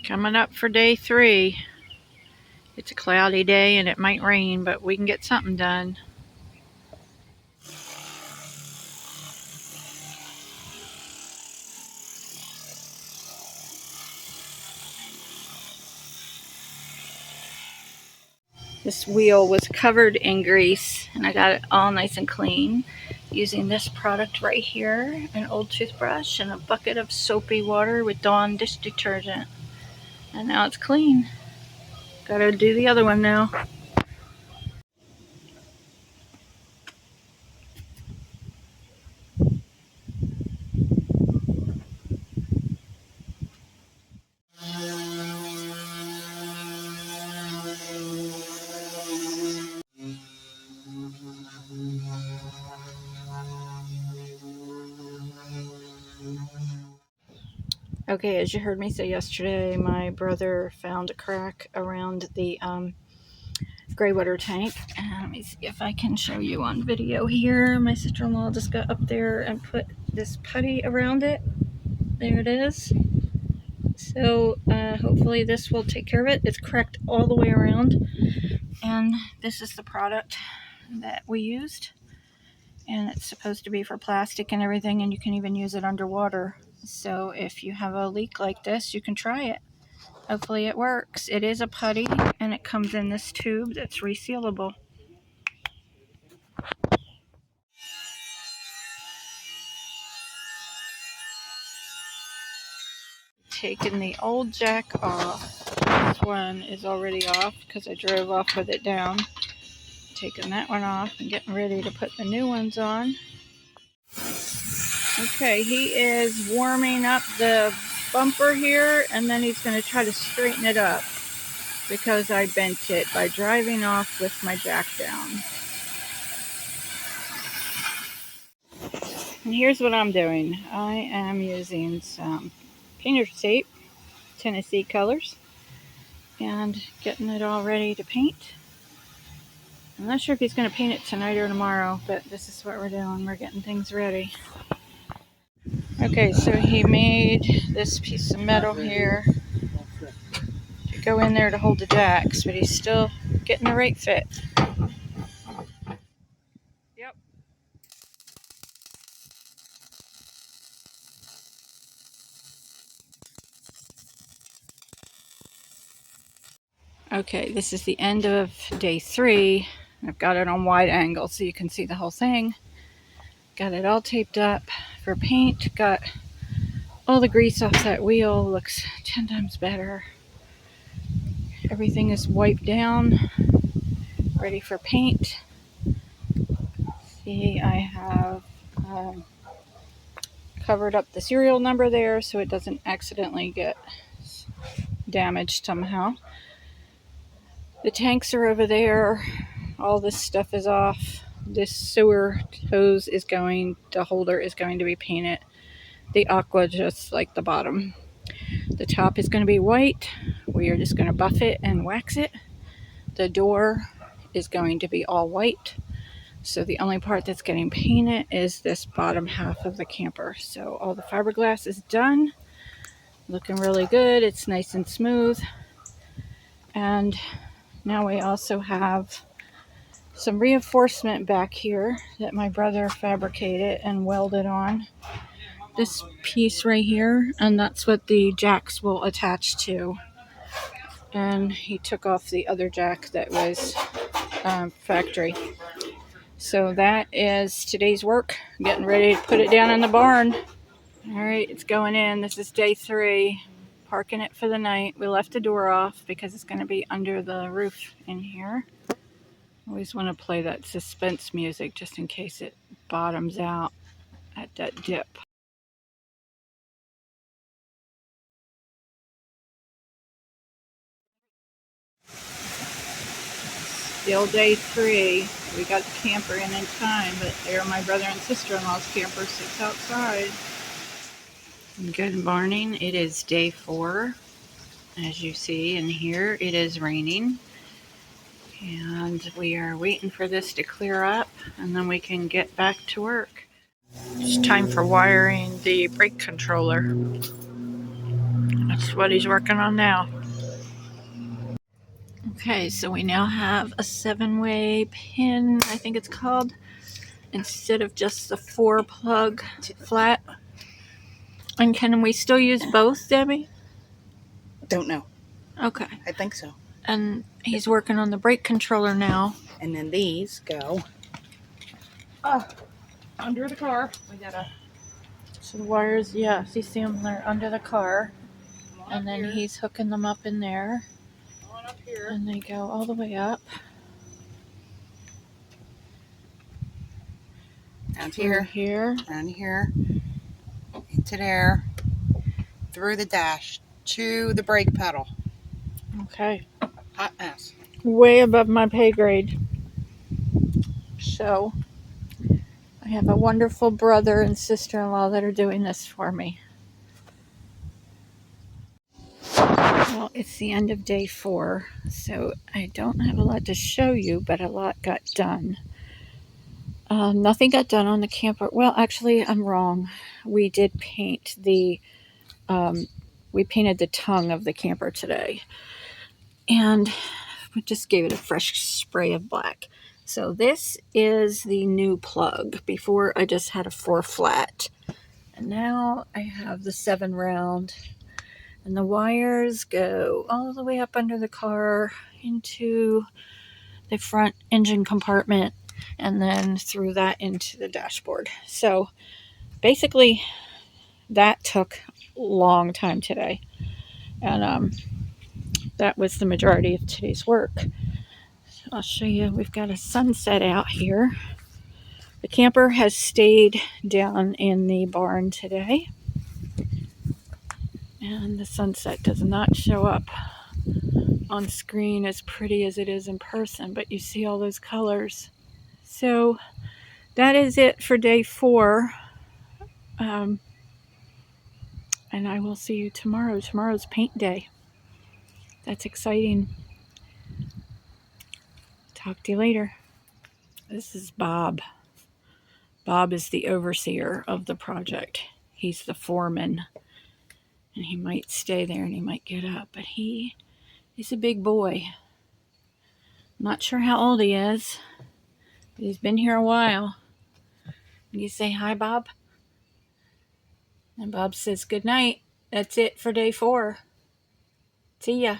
Coming up for day 3. It's a cloudy day and it might rain, but we can get something done. This wheel was covered in grease and I got it all nice and clean using this product right here, an old toothbrush and a bucket of soapy water with Dawn dish detergent. And now it's clean. Gotta do the other one now. Okay, as you heard me say yesterday, my brother found a crack around the gray water tank. And let me see if I can show you on video here. My sister-in-law just got up there and put this putty around it. There it is. So hopefully this will take care of it. It's cracked all the way around. And this is the product that we used. And it's supposed to be for plastic and everything, and you can even use it underwater. So if you have a leak like this, you can try it. Hopefully it works. It is a putty, and it comes in this tube that's resealable. Taking the old jack off. This one is already off because I drove off with it down. Taking that one off and getting ready to put the new ones on. Okay, he is warming up the bumper here, and then he's going to try to straighten it up because I bent it by driving off with my jack down. And here's what I'm doing. I am using some painter's tape, Tennessee colors, and getting it all ready to paint. I'm not sure if he's going to paint it tonight or tomorrow, but this is what we're doing. We're getting things ready. Okay, so he made this piece of metal here to go in there to hold the jacks, but he's still getting the right fit. Yep. Okay, this is the end of day 3. I've got it on wide angle so you can see the whole thing. Got it all taped up for paint. Got all the grease off that wheel. Looks 10 times better. Everything is wiped down, ready for paint. See, I have covered up the serial number there so it doesn't accidentally get damaged somehow. The tanks are over there. All this stuff is off. This sewer hose is going, the holder is going to be painted the aqua, just like the bottom. The top is going to be white. We are just going to buff it and wax it. The door is going to be all white. So the only part that's getting painted is this bottom half of the camper. So all the fiberglass is done. Looking really good. It's nice and smooth. And now we also have some reinforcement back here that my brother fabricated and welded on. This piece right here, and that's what the jacks will attach to. And he took off the other jack that was factory. So that is today's work. Getting ready to put it down in the barn. Alright, it's going in. This is day 3. Parking it for the night. We left the door off because it's going to be under the roof in here. Always want to play that suspense music just in case it bottoms out at that dip. Still day 3. We got the camper in time, but there my brother and sister-in-law's camper sits outside. Good morning. It is day 4. As you see in here, it is raining. And we are waiting for this to clear up, and then we can get back to work. It's time for wiring the brake controller. That's what he's working on now. Okay, so we now have a 7-way pin, I think it's called, instead of just the 4-plug flat. And can we still use both, Debbie? Don't know. Okay. I think so. And he's working on the brake controller now. And then these go under the car. We gotta. So the wires, yeah, so you see them, they're under the car. And then he's hooking them up in there. Up here. And they go all the way up. Down here. Here. Down here. Into there. Through the dash. To the brake pedal. Okay. Hot mess. Way above my pay grade. So I have a wonderful brother and sister-in-law that are doing this for me. Well, it's the end of day 4, so I don't have a lot to show you, but a lot got done. Nothing got done on the camper. Well, actually, I'm wrong. We did paint we painted the tongue of the camper today. And we just gave it a fresh spray of black. So this is the new plug. Before I just had a 4 flat. And now I have the 7 round. And the wires go all the way up under the car into the front engine compartment and then through that into the dashboard. So basically that took a long time today. And that was the majority of today's work. So I'll show you, we've got a sunset out here. The camper has stayed down in the barn today. And the sunset does not show up on screen as pretty as it is in person, but you see all those colors. So that is it for day 4. And I will see you tomorrow. Tomorrow's paint day. That's exciting. Talk to you later. This is Bob. Bob is the overseer of the project. He's the foreman. And he might stay there and he might get up, but he is a big boy. Not sure how old he is, but he's been here a while. You say hi, Bob? And Bob says good night. That's it for day 4. See ya.